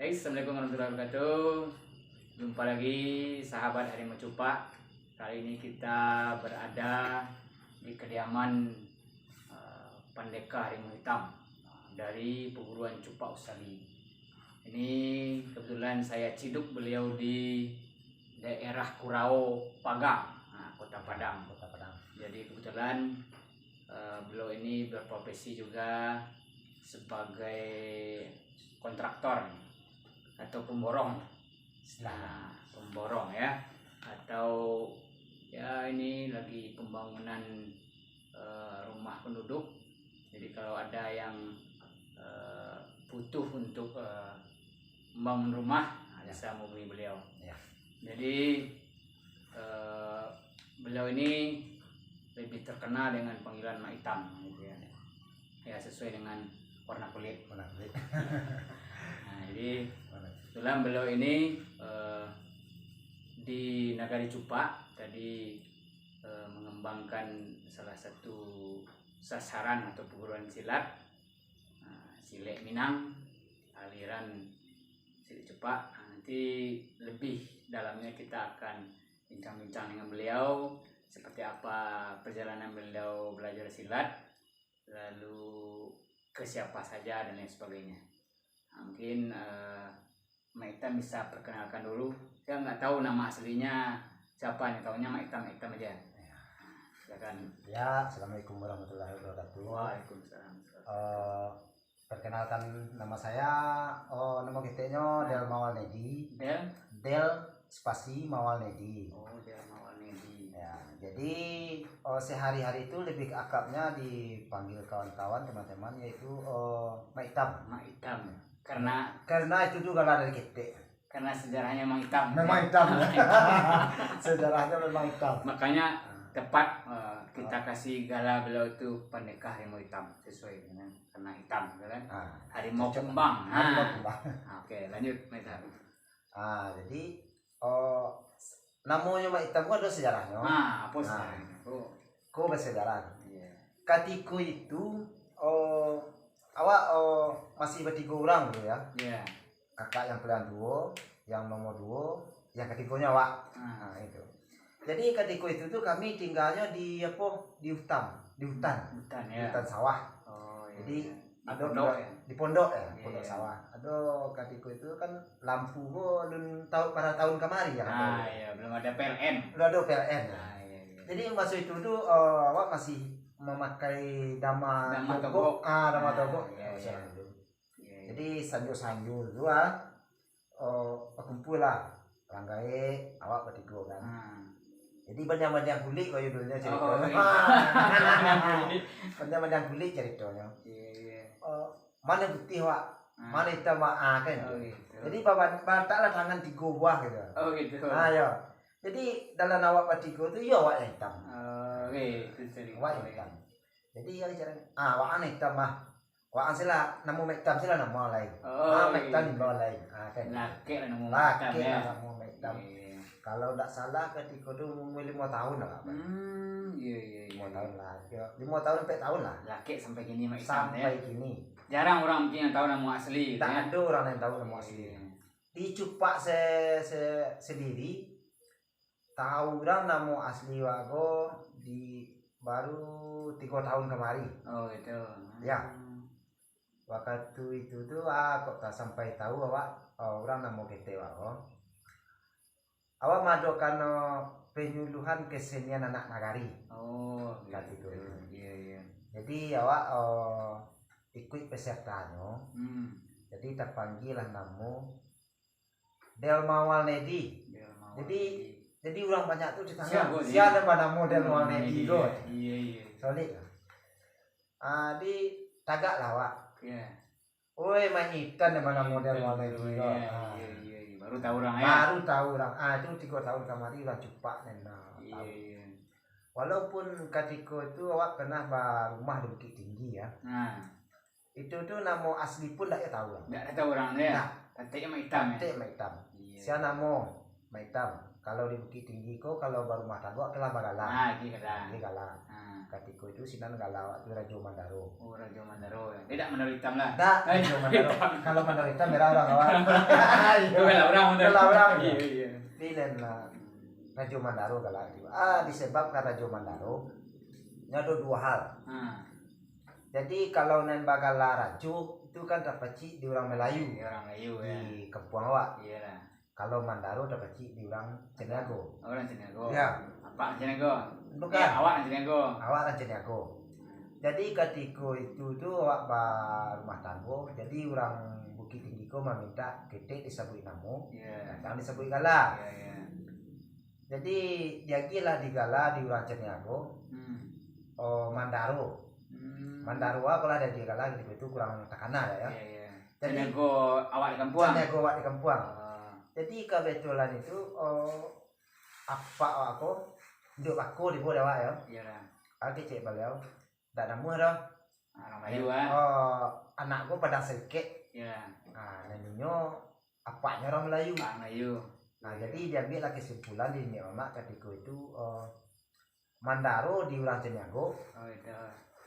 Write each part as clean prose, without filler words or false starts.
Hey, Assalamualaikum warahmatullahi wabarakatuh. Jumpa lagi sahabat Harimau Cupak. Kali ini kita berada di kediaman Pendekar Harimau Hitam dari perguruan Cupak Usali. Ini kebetulan saya ciduk beliau di daerah Kurau Pagang, Kota Padang. Jadi kebetulan beliau ini berprofesi juga sebagai kontraktor atau pemborong, pemborong ya, atau ya ini lagi pembangunan rumah penduduk. Jadi kalau ada yang butuh untuk membangun rumah, bisa menghubungi beliau. Jadi beliau ini lebih terkenal dengan panggilan Mak Hitam, gitu ya. Ya sesuai dengan warna kulit. Jadi kebetulan beliau ini di Nagari Cupak tadi mengembangkan salah satu sasaran atau perguruan silat, Silet Minang, aliran Silet Cupak. Nanti lebih dalamnya kita akan bincang-bincang dengan beliau seperti apa perjalanan beliau belajar silat, lalu ke siapa saja dan lain sebagainya. Mungkin Mak Hitam bisa perkenalkan dulu. Saya nggak tahu nama aslinya siapa nih, tahunya Mak Hitam aja. Silakan. Ya, Assalamualaikum warahmatullahi wabarakatuh. Waalaikumsalam. Perkenalkan nama saya, nama kitanya Del Mawal Nedi. Del spasi Mawal Nedi. Oh, Del Mawal Nedi. Ya, jadi sehari-hari itu lebih akrabnya dipanggil kawan-kawan teman-teman yaitu Mak Hitam. Mak Hitam. Karena itu juga lah dari kita. Karena sejarahnya memang hitam. Memang hitam. Sejarahnya memang hitam. Makanya tepat kita kasih gala beliau itu Pendekar Harimau Hitam sesuai dengan karena hitam, kan? Harimau kembang. Oke, lanjut Mak Hitam. Jadi namanya Mak Hitam itu ada sejarahnya. Apa sejarahnya? Kok bersejarah? Iya. Ketika itu awak masih bertiga orang dulu ya. Iya. Kakak yang paling tua, yang nomor 2, yang ketiganya awak. Itu. Jadi ketika itu tuh kami tinggalnya di hutan Ya. Hutan sawah. Iya. Jadi ada pondok ya? di pondok ya, Iya. pondok sawah. Ada ketika itu kan lampu pada tahun kemarin ya. Iya, belum ada PLN. Belum ada PLN. Iya. Jadi masa itu tuh awak masih memakai dama togok. Dama togok. Iya. Jadi sanjur itu kumpul lah langgai awak bertiga kan. Jadi banyak kulit kayu dulunya ceritanya. Banyak kulit ceritanya. Iya. Mana putih wak, mana hitam wak kan. Gitu. Jadi bataklah tangan 3 buah gitu. Gitu. Ya. Jadi dalam awak bertiga itu ya wak hitam. Itu cerita. Wak hitam. Jadi ya caranya wak hitam mah. Wak sila nama Mak Hitam sila nama lain. Mak Hitam di bawah lain. Kan. Laki lah nama Mak Hitam ya. Nama Mak Hitam. Kalau tidak salah ketika itu umur 5 tahun lah. Iya. 5 tahun lah. 5 tahun sampai tahun lah. Laki sampai gini Mak Hitam ya. Sampai gini. Jarang orang mungkin yang tahu nama asli. Tak ada orang yang tahu nama asli. Di Cupak sendiri tahu orang nama asli wago di baru 3 tahun kemarin. Gitu. Ya. Waktu itu tuh kok tak sampai tahu awak orang nama kita awak madokan penyuluhan kesenian anak nagari. Gitu. Iya. Jadi awak ikut pesertanya. Jadi terpanggil lah nama Del Mawal Nedi. Jadi orang banyak tuh ditanya siapa nama Del Mawal Nedi itu. Iya. Solid. Di tagak lah awak. Iya. Woi manyitan nama model Mawal Nedi. Iya. Baru tahu orang ya. Baru tahu orang. Itu 3 tahun kemarin lah Cupak nena. Iya. Walaupun ketika itu awak pernah rumah di Bukit Tinggi ya. Itu tuh nama asli pun tak tahu lah. Enggak tahu orang ya. Tatenya Mak Hitam ya. Tatenya Mak Hitam. Iya. Siapa nama? mak hitam. Kalau di Bukit Tinggi ko kalau baru rumah tangga kelah bagala. Nah, iki kata. Ini gala. Katiko itu sinan gala waktu Rajo Mandaro. Oh, Rajo Mandaro. Tidak Mandaro hitam lah. Enggak, Rajo Mandaro. Kalau Mandaro hitam merah orang awal. Itu lah orang Mandaro. Lah orang. Iya, iya. Pilih lah Rajo Mandaro gala. Disebabkan Rajo Mandaro ada dua hal. Jadi kalau nen bagala Rajo itu kan terpeci di orang Melayu. Di orang Melayu ya. Di kampung awak. Iya lah. Kalau Mandaro terpeci di orang Ceniago. Orang Ceniago. Ya. Apa Ceniago? Bukan. Ya, awak Ceniago. Awak orang Ceniago. Jadi ketika itu awak rumah tangga, jadi orang Bukit Tinggi ko meminta ketek disebut namu, yang disebut gala. Jadi dia gila di gala di orang Ceniago, Mandaro. Mandaro kalau ada di gala gitu itu kurang takana ya. Jadi Ceniago awak di kampung. Ceniago awak di kampung. Jadi kebetulan itu apa aku duduk aku di bawah awak ya. Iya lah. Aku cek beliau. Tak nama dah. Orang Melayu ah. Anak gua pada sedikit. Ya. Nah, neneknya apanya orang Melayu. Orang Melayu. Nah, jadi dia ambil kesimpulan di mama ketika itu Mandaro di orang Ceniago. Oh itu.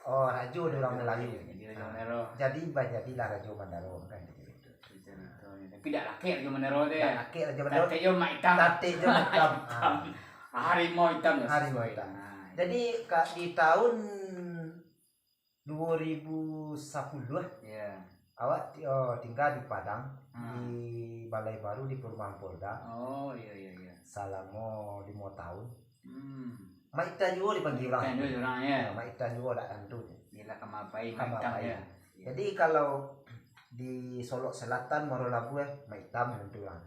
Rajo di orang Melayu. Jadi Rajo Mandaro. Jadi jadilah Rajo Mandaro kan gitu. Tapi tidak laki Rajo Mandaro deh. Laki Rajo Mandaro. Tate yo mak hitam. Tate yo mak hitam. Harimau hitam. Harimau hitam. Jadi di tahun 2010 ya. Awak tinggal di Padang di Balai Baru di Perumahan Polda. Oh iya. Selama 5 tahun. Maita juga dipanggil orang. Maita juga orang ya. Maita juga tak tentu. Gila kamapai hitam ya. Jadi kalau di Solok Selatan Marolabu Maitam tentu orang.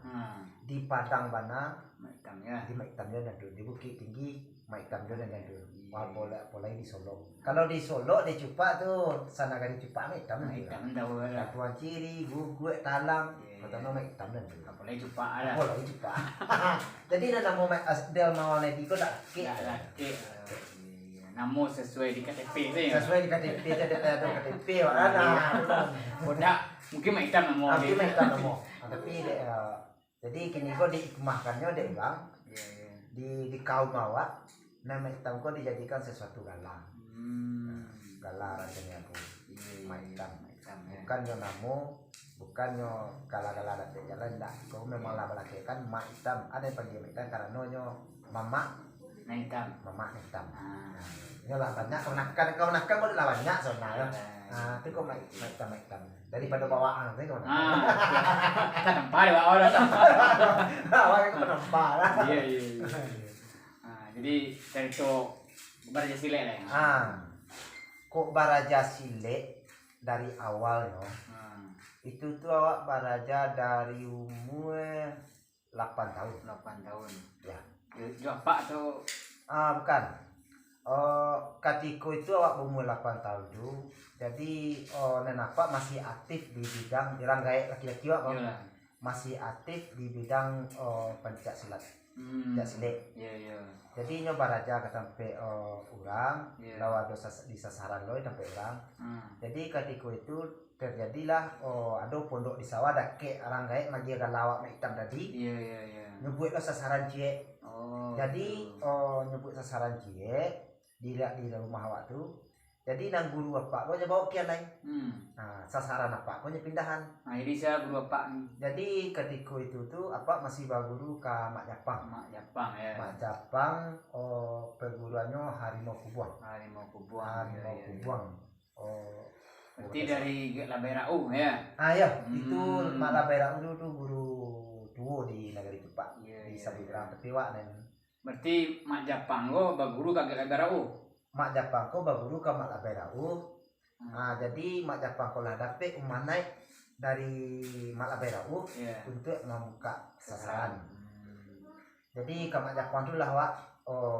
Di Padang Bana Maitam ya. Di Maitam juga tentu. Di Bukit Tinggi Maitam juga tentu. Pola di Solo. Kalau di Solo di Cupak tuh sana kan di Cupak Maitam tahu lah. Tuan Ciri, Guguek, Talang, pertama Maitam dan tuh. Pola Cupak ada. Pola Cupak. Jadi nama Del Mawalnya di kok tak ke. Namo sesuai di KTP sih. Sesuai di KTP ada KTP mana. Bodak mungkin Maitam namo. Mungkin Maitam namo. Tapi jadi kini kok diikmahkannya dia bilang di kaum awak nama hitam kok dijadikan sesuatu galang. Galang rasanya aku. Hitam. Bukan yo namo, bukan yo gala-gala dapat jalan enggak. Kau memang lah melakukan mak hitam. Ada yang panggil hitam karena nyo mama hitam. Mama hitam. Ini lah banyak kau nak kau lah banyak soalnya. Itu kau mak hitam. Daripada bawaan itu kau nak. Kita nampak deh orang. Awak itu nampak lah. Iya. Jadi dari itu Baraja Silek lah ya. Kok Baraja Silek dari awalnya itu tuh awak Baraja dari umur 8 tahun. 8 tahun. Ya. Apa tuh? Bukan. Ketika itu awak umur 8 tahun tuh. Jadi nenek masih aktif di bidang diranggai laki-laki awak masih aktif di bidang pencak silat. Pencak silat. Iya. Jadi nyoba aja ke sampai orang, lawan di sasaran lo sampai orang. Jadi ketika itu terjadilah ada pondok di sawah ada ke orang gaek magi lawak hitam tadi. Iya. Nyebut lo sasaran cie. Jadi nyebut sasaran cie dilihat di rumah awak tuh. Jadi nang guru apa kau bawa kian lain. Sasaran apa kau pindahan. Jadi saya guru apa? Jadi ketika itu tuh apa masih guru ke Mak Japang. Mak Japang ya. Mak Japang perguruannya Harimau Kubuang. Berarti dari Laberau ya. Ya, itu Mak Laberau itu guru tua di negeri Cepak. Di Sabibrang tapi wak nen. Berarti Mak Japang go baguru kagak Laberau. Mak Japang ko baguru ke Mak Laberau. Jadi Mak Japang ko lah dapet naik dari Mak Laberau untuk membuka sasaran. Jadi ke Mak Japang tu lah wak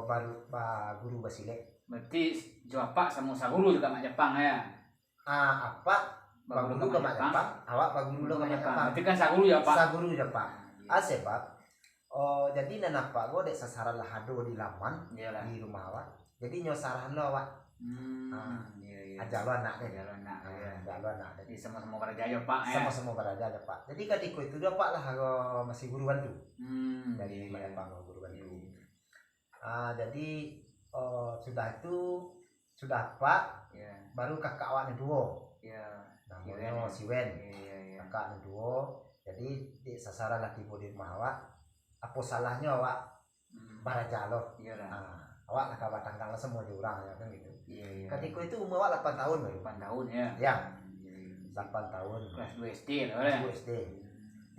baru guru Basilek. Berarti Jawa sama Saguru juga Mak Japang ya. Apa baguru ke Mak Japang, awak baguru ke Mak Japang. Berarti kan Saguru Japang. Saguru Japang. Sebab jadi nenek pak gue dek sasaran lah hado di laman di rumah awak. Jadi nyosaran lo awak Ajalo anaknya. Ajalo anak. Jadi sama-sama beraja ya Pak. Sama-sama beraja ya Pak. Jadi ketika itu dia Pak lah masih guru bantu. Dari Mayapang guru bantu. Jadi sudah itu sudah Pak. Baru kakak awaknya duo. Namanya Siwen. Kakaknya duo. Jadi di sasaran lagi di rumah awak. Apa salahnya awak baraja loh. Awak lah kabar tanggal semua diurang ya kan gitu. Ketika itu umur awak 8 tahun baru. 8 tahun ya. Ya. 8 tahun. Kelas 2 SD lah. Kelas 2 SD.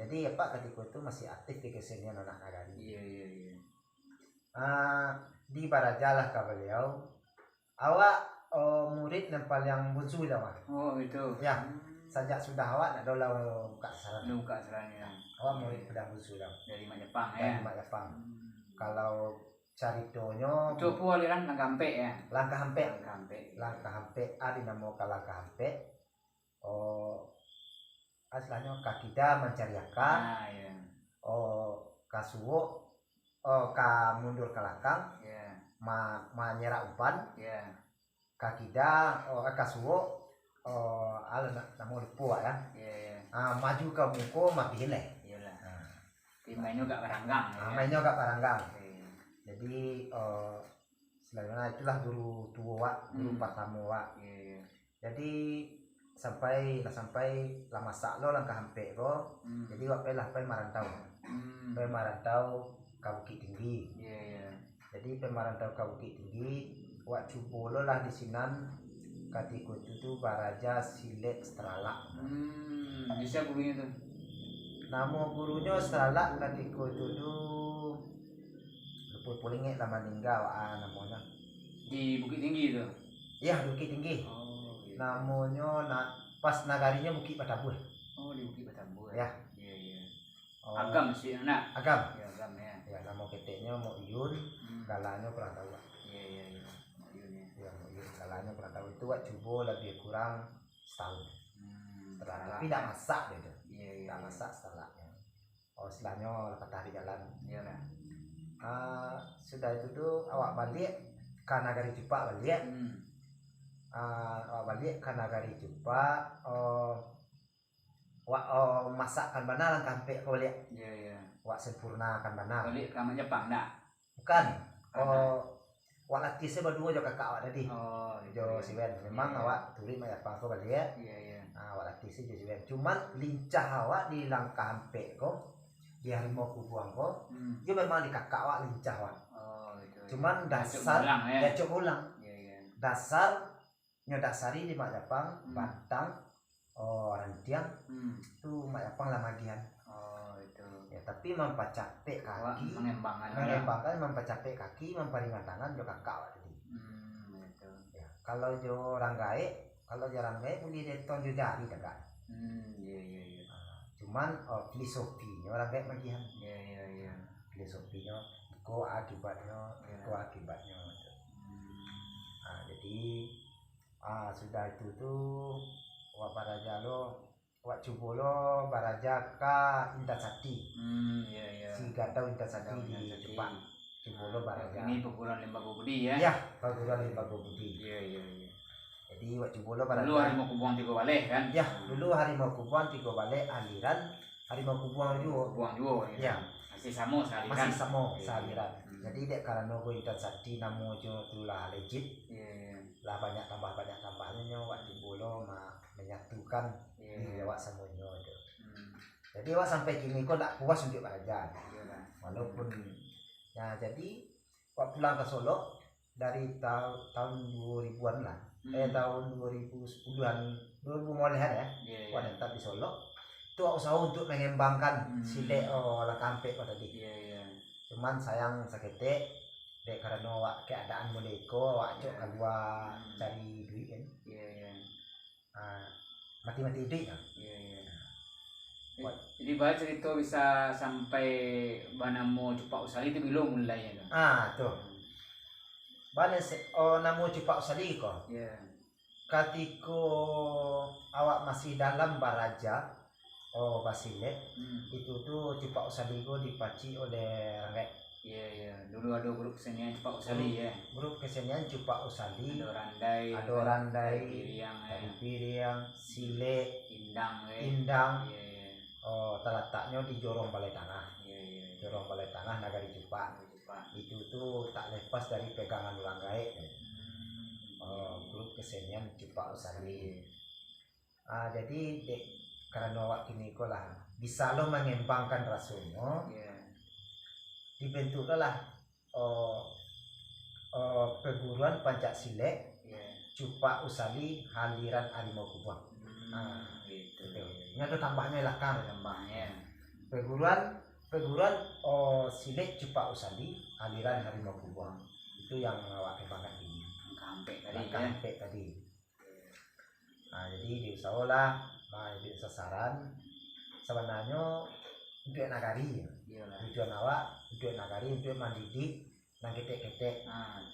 Jadi ya Pak ketika itu masih aktif di kesenian anak nagari. Di baraja lah ke beliau. Awak murid nempel yang bungsu dah Mas. Oh itu. Ya. Sejak sudah awak nak dola buka saran. Buka saran ya. Awak murid pedang bungsu dah. Dari Mak Jepang ya. Dari Mak Jepang. Kalau caritonyo itu apa aliran langkah hampe ya. Langkah hampe ada nama langkah hampe. Asalnya kakida mencariakan. Kasuwo ka mundur ke belakang. Menyerah umpan. Kakida kasuwo nama lupa ya. Maju ke muko mati leh. Mainnya gak baranggang. Mainnya gak baranggang. Jadi selanjutnya itulah guru tua, guru pertama wa. Jadi sampai lama saklo langkah hampe ro. Jadi wak pe marantau. Pe marantau ke Bukit Tinggi. Jadi pe marantau ke Bukit Tinggi, wak cubolo lah di sinan ketika itu baraja Silet Stralak. Bisa gurunya tuh. Nama gurunya Stralak ketika itu Pulingnya lama meninggal namanya di Bukit Tinggi itu. Iya Bukit Tinggi. Namanya pas nagarinya Bukit Batambur. Di Bukit Batambur. Ya. Agam sih anak. Agam. Agam ya. Ya nama keteknya mau Yun, galanya kurang tahu. Mau Yun ya. Ya mau Yun, galanya kurang tahu itu wak coba lebih kurang setahun. Tapi tidak masak gitu. Tidak masak setelahnya. Setelahnya lepas hari jalan. Iya lah. Sudah itu tuh awak balik ke nagari Jepak balik. Awak balik ke nagari Jepak. Wak masakkan benar langkah sampai kau lihat. Wak sempurnakan benar. Balik ke Jepang nak? Bukan. Wak latih saya berdua jo kakak awak tadi. Jo Siwen. Memang awak tulis Mak Jepang kau balik. Wak latih saya jo Siwen. Cuman lincah awak di langkah sampai kau. Di harimau kubuang kok, dia memang di kakak awak lincah wak. Cuman dasar dia cok ulang. Dasari di Mak Jepang, batang, rantiang, itu Mak Jepang lah magian. Ya tapi mempacapek kaki, mengembangkan mempacapek kaki, memparingan tangan jo kakak awak tadi. Ya, kalau jo orang gaek, boleh deton jo jari tegak. Cuman filosofinya orang kayak magian. Filosofinya iko akibatnya. Jadi sudah itu tuh wak baraja lo wak cubolo baraja ka Intasati. Si gatau Intasati di Jepang. Cubolo baraja. Ini perguruan Lembaga Budi ya. Ya, perguruan Lembaga Budi. Jadi wak cubolo baraja. Dulu harimau kubuang tiga balik kan? Ya, dulu harimau kubuang tiga balik aliran harimau kubuang juga. Kubuang juga. Ya. Masih sama saliran. Masih sama saliran. Jadi dek karena go Intasati namo jo tulah legit. Lah banyak tambahnya wak cubolo menyatukan di wak semuanya itu. Jadi wak sampai kini kok tak puas untuk baraja. Walaupun ya jadi wak pulang ke Solo dari tahun 2000-an lah. Tahun 2010-an 2000-an ya. Wak tetap di Solo. Itu usaha untuk mengembangkan Silet Langkampe tadi. Cuman sayang sakete dek karena wak keadaan modeko wak cok gua cari duit kan. Mati-mati duit kan. Jadi bahas cerita bisa sampai banamo Cepak Usali itu belum mulainya tuh. Bane namo Cepak Usali kok. Ketika awak masih dalam baraja Basilet itu tuh Cepak Usali dipaci oleh Ranggai. Iya. Dulu ada grup kesenian Cupak Usali ya. Grup kesenian Cupak Usali. Ada Randai, Tari Piriang, Sile, Indang. Iya. Oh, terletaknya di Jorong Balai Tengah. Iya. Jorong Balai Tengah Nagari Cupak. Itu tuh tak lepas dari pegangan ulang gaib. Grup kesenian Cupak Usali. Jadi karena waktu ini lah bisa lo mengembangkan rasulnya. Dibentuklah perguruan Pancasila Cupak Usali Haliran Harimau Kubang. Gitu. Ini ada tambahnya lah kan. Perguruan Silet Cupak Usali Haliran Harimau Kubang. Itu yang awak kembangkan ini. Langkah tadi. Jadi diusahalah, di sasaran sebenarnya untuk nagari. Tujuan awak untuk nagari, untuk mendidik dan ketek-ketek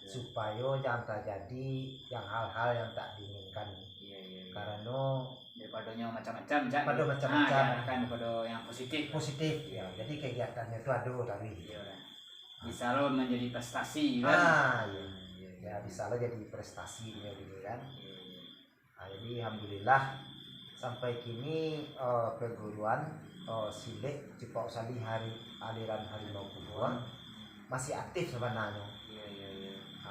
supaya jangan terjadi yang hal-hal yang tak diinginkan. Karena daripadanya macam-macam daripada yang positif ya. Jadi kegiatannya itu ada tadi bisa lo menjadi prestasi kan. Ya bisa lo jadi prestasi gitu kan. Jadi alhamdulillah sampai kini perguruan Silet Cupak Usali Haliran Harimau Kubang masih aktif sebenarnya.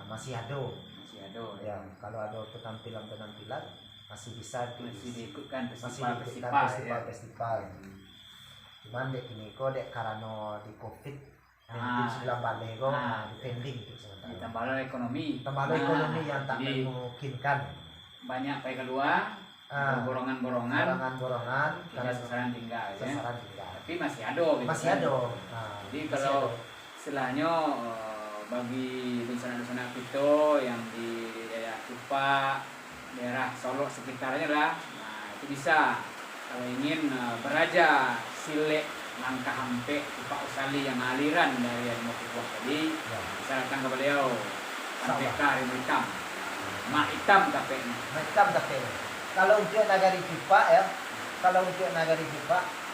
Masih ada. Ya, kalau ada penampilan masih bisa diikutkan festival. Cuman dek ini kok karena di Covid 19 dipending itu sementara. Ditambah ekonomi yang tak memungkinkan. Banyak pay keluar. Borongan karena sasaran tinggal. Tapi masih ada gitu. Jadi kalau istilahnya bagi dusun-dusun kita yang di daerah Cupak, daerah Solo sekitarnya lah, itu bisa kalau ingin beraja Silet Langkah Hampe Cupak Usali yang aliran dari Harimau Kubang tadi, bisa datang ke beliau. MPK Harimau Hitam, Mak Hitam KP-nya. Kalau untuk nagari Cupak ya,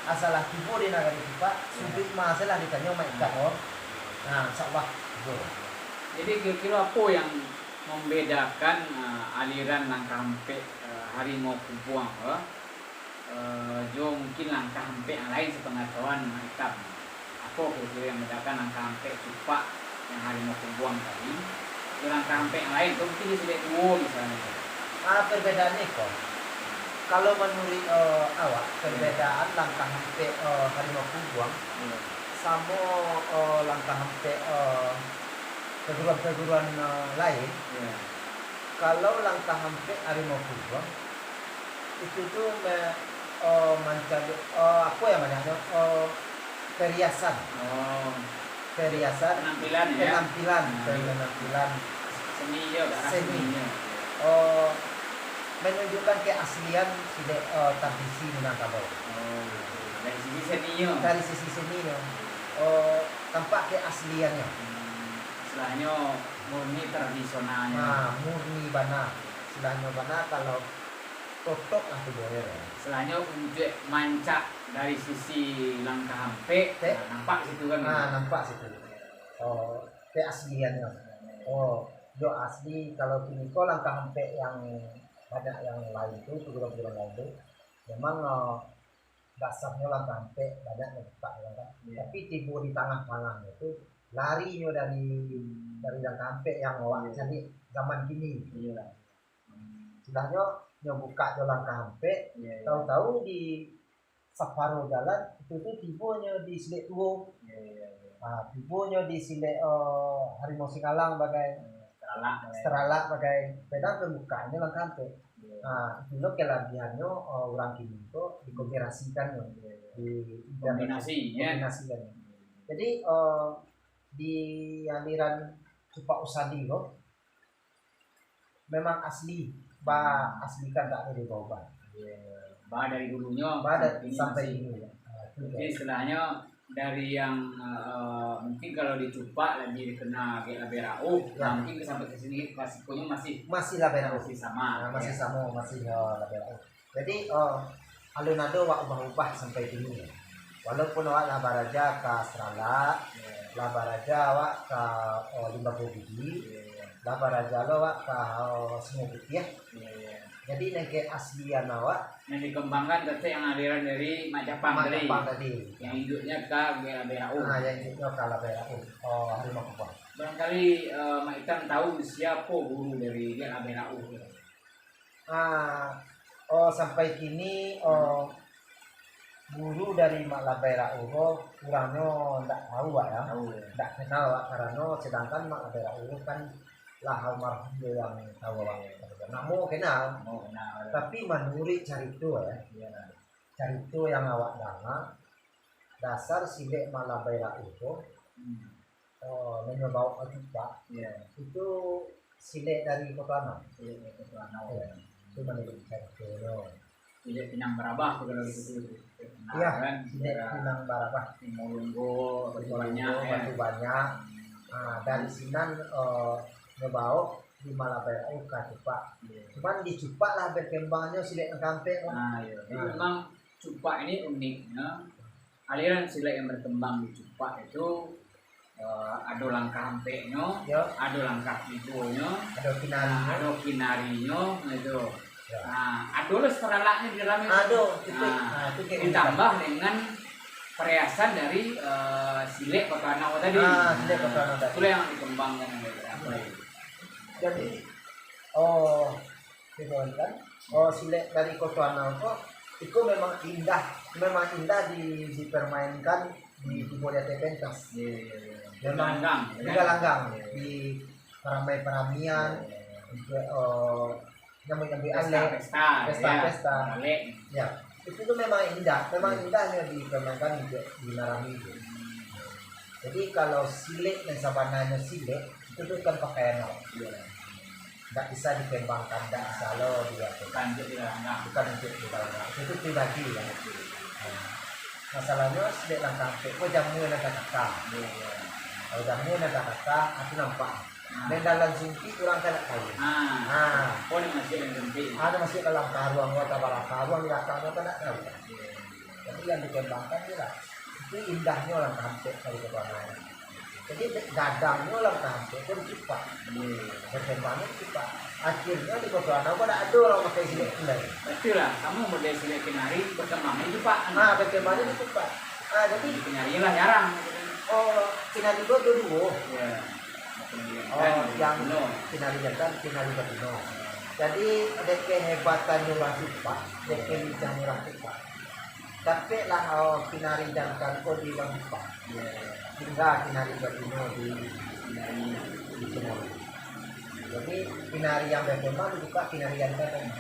asalah tiba di nagari Cupak, sudut masalah ditanya Mak Hitam. Insyaallah. Jadi kira-kira apa yang membedakan aliran Langkah Hampe Harimau Kubang jo mungkin Langkah Hampe yang lain sepengetahuan Mak Hitam? Apa kira-kira yang membedakan Langkah Hampe Cupak yang Harimau Kubang tadi? Langkah Hampe yang lain itu mungkin disebut dua misalnya. Perbedaannya kok. Kalau menurut awak perbedaan Langkah Hampe Harimau Kubang sama Langkah Hampe perguruan lain. Kalau Langkah Hampe Harimau Kubang itu tuh mencari apa yang namanya perhiasan. Penampilan seni. Menunjukkan keaslian tradisi Minangkabau. Dari sisi seninya. Tampak keasliannya. Istilahnya murni tradisionalnya. Murni bana. Istilahnya bana kalau totok lah tu boleh. Istilahnya untuk mancak dari sisi Langkah Hampe, nampak situ kan? Nampak situ. Keasliannya. Jo asli kalau kini kau Langkah Hampe yang banyak yang lain itu, perguruan lain itu, memang dasarnya Langkah Hampe banyak ngebuka ya kan. Tapi tiba di tengah-tengah itu larinya dari Langkah Hampe yang jadi zaman kini. Istilahnya yang buka di Langkah Hampe, tahu-tahu di separuh jalan itu tuh tibanya di Silet Tuo. Tibanya di Silet Harimau Singalang bagai Seralak bagai pedang pembukaannya Langkah Hampe. Itu kelebihannya orang kini itu dikombinasikan dikombinasikan. Jadi di aliran Cupak Usali loh memang asli, aslikan tak ada diubah. Dari dulunya sampai ini. Jadi istilahnya dari yang mungkin kalau di Cupak lebih dikenal kayak Laberau, mungkin sampai ke sini klasikonya masih Laberau, masih sama Laberau. Jadi alun-alun ubah-ubah sampai kini. Walaupun awak Labaraja ke Seralak, laba raja awak ka 50 biji, laba raja lo awak ka 10 putih. Jadi nengke aslian awak yang dikembangkan teteh yang aliran dari Majapahit tadi. Yang hidupnya ke BRAU. Nah, yang hidupnya ke BRAU. Harimau Kembang. Barangkali Mak Itam tahu siapa guru dari BRAU. Sampai kini guru dari Mak BRAU kurangnya tidak tahu Pak ya. Tidak kenal Pak karena sedangkan Mak BRAU kan lah almarhum yang tahu Pak. Namun kenal. Tapi menurut cerita ya. Cerita yang awak dengar dasar silek Mak BRAU itu menyebabkan juga itu silek dari Kota Anau. Itu menurut cerita. Silek Pinang Barabah kalau gitu. Iya, silek Pinang Barabah. Molonggo batu banyak. Dari sinan ngebawa di Malabarau ke Cupak. Cuman di Cupak lah berkembangnya silek kampek. Jadi memang Cupak ini uniknya aliran silek yang berkembang di Cupak itu ada langkah hampeknya, ada langkah hidupnya, ada kinarinya gitu. Ada lah seralaknya di dalamnya. Ditambah dengan perhiasan dari silek Kota Anau tadi. Silek Kota Anau tadi. Itu yang dikembangkan. Jadi, kan? Silek dari Kota Anau itu memang indah dipermainkan di budaya pentas. Memang juga langgang di peramai-peramian, pesta. Ya, itu tuh memang indahnya dipermainkan di Narami itu. Jadi kalau silek dan sabananya silek itu tuh kan pakaian nggak bisa dikembangkan, nggak bisa lo dia bukan untuk di langgang. Itu pribadi lah. Masalahnya silek langgang kok jamu yang ada kata. Kalau jamu yang ada kata aku nampak. Dan dalam sumpi kurang tidak tahu. Ini masih dalam sumpi. Ada masih dalam karuang atau karuang di atasnya tidak tahu. Tapi yang dikembangkan itu indahnya orang kampung dari kebanyakan. Jadi gadangnya orang kampung itu cepat. Berkembangnya cepat. Akhirnya di Kota Anau ada orang pakai silek kendari. Betul lah. Kamu model silek kenari berkembangnya cepat. Berkembangnya cepat. Jadi kenari lah jarang. Kenari itu dulu. Yang kinari jantan, kinari betina. Jadi ada kehebatan orang cepat, ada kelincahan orang cepat. Tapi lah kinari jantan kok di orang cepat. Hingga kinari betina di semua. Jadi kinari yang berkembang juga kinari jantan.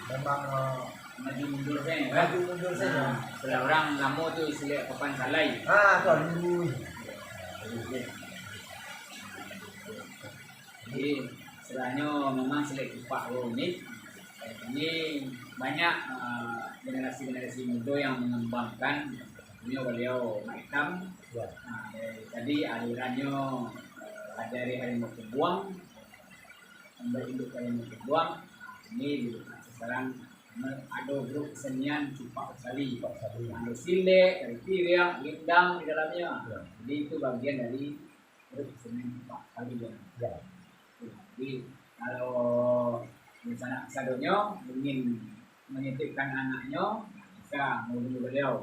Memang maju mundur saja. Setelah orang lama tu silek papan salai. Kalau jadi setelahnya memang silek Cupak unik. Ini banyak generasi muda yang mengembangkan. Ini beliau Mak Itam. Jadi alirannya dari Harimau Kembang, berinduk Harimau Kembang. Ini sekarang ada grup kesenian Cupak Sali. Ada silek, ada piring, lindang di dalamnya. Jadi itu bagian dari grup kesenian Cupak Sali. Jadi kalau misalnya sadonya ingin menitipkan anaknya bisa menghubungi beliau.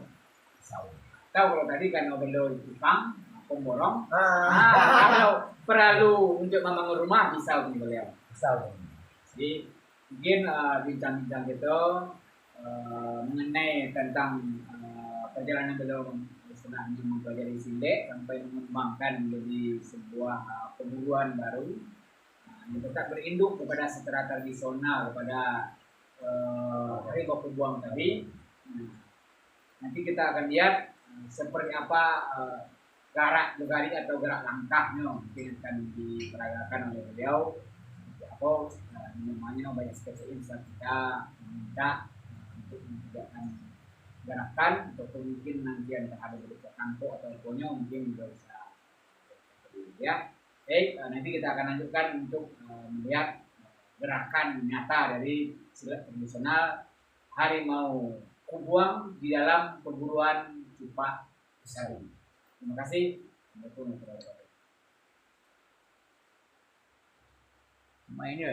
Tahu kalau tadi kan beliau tukang pemborong. Kalau perlu untuk membangun rumah bisa hubungi beliau. Jadi mungkin bincang-bincang gitu mengenai tentang perjalanan beliau setelah mempelajari silek sampai mengembangkan menjadi sebuah perguruan baru. Tetap berinduk kepada secara tradisional kepada Harimau Kembang tadi. Nanti kita akan lihat seperti apa gerak-gerik atau gerak langkahnya mungkin akan diperagakan oleh beliau. Atau namanya banyak sekali bisa kita minta untuk mengerjakan gerakan atau mungkin nanti ada berupa kanto atau ekornya mungkin juga bisa ya. Baik, nanti kita akan lanjutkan untuk melihat gerakan nyata dari silat tradisional Harimau Kembang di dalam perguruan Cupak Sali. Terima kasih. Assalamualaikum warahmatullahi wabarakatuh. Mainnya,